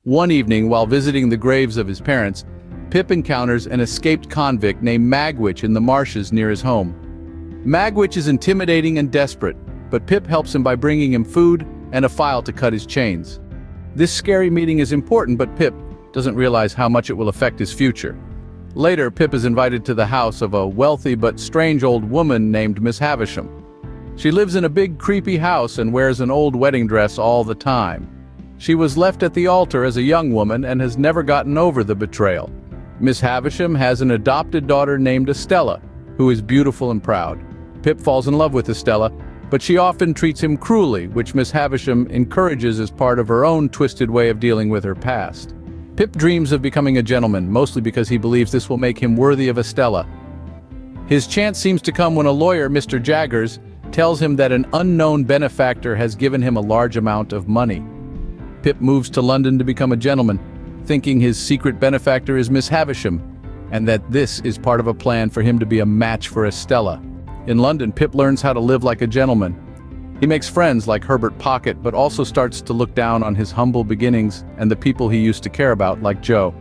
One evening, while visiting the graves of his parents, Pip encounters an escaped convict named Magwitch in the marshes near his home. Magwitch is intimidating and desperate, but Pip helps him by bringing him food and a file to cut his chains. This scary meeting is important, but Pip doesn't realize how much it will affect his future. Later, Pip is invited to the house of a wealthy but strange old woman named Miss Havisham. She lives in a big, creepy house and wears an old wedding dress all the time. She was left at the altar as a young woman and has never gotten over the betrayal. Miss Havisham has an adopted daughter named Estella, who is beautiful and proud. Pip falls in love with Estella, but she often treats him cruelly, which Miss Havisham encourages as part of her own twisted way of dealing with her past. Pip dreams of becoming a gentleman, mostly because he believes this will make him worthy of Estella. His chance seems to come when a lawyer, Mr. Jaggers, tells him that an unknown benefactor has given him a large amount of money. Pip moves to London to become a gentleman, thinking his secret benefactor is Miss Havisham, and that this is part of a plan for him to be a match for Estella. In London, Pip learns how to live like a gentleman. He makes friends like Herbert Pocket, but also starts to look down on his humble beginnings and the people he used to care about, like Joe.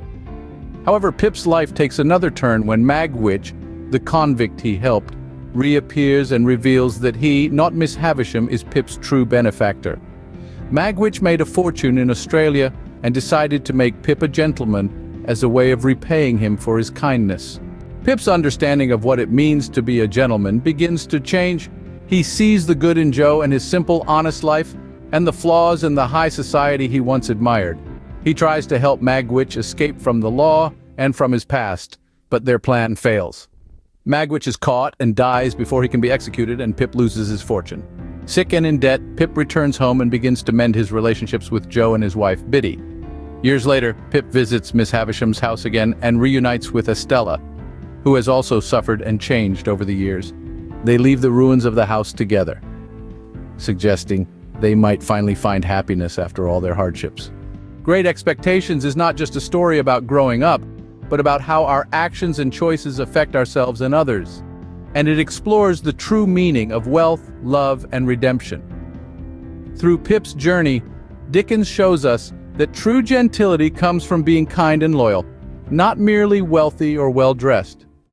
However, Pip's life takes another turn when Magwitch, the convict he helped, reappears and reveals that he, not Miss Havisham, is Pip's true benefactor. Magwitch made a fortune in Australia and decided to make Pip a gentleman as a way of repaying him for his kindness. Pip's understanding of what it means to be a gentleman begins to change. He sees the good in Joe and his simple, honest life, and the flaws in the high society he once admired. He tries to help Magwitch escape from the law and from his past, but their plan fails. Magwitch is caught and dies before he can be executed, and Pip loses his fortune. Sick and in debt, Pip returns home and begins to mend his relationships with Joe and his wife, Biddy. Years later, Pip visits Miss Havisham's house again and reunites with Estella, who has also suffered and changed over the years. They leave the ruins of the house together, suggesting they might finally find happiness after all their hardships. Great Expectations is not just a story about growing up, but about how our actions and choices affect ourselves and others. And it explores the true meaning of wealth, love, and redemption. Through Pip's journey, Dickens shows us that true gentility comes from being kind and loyal, not merely wealthy or well-dressed.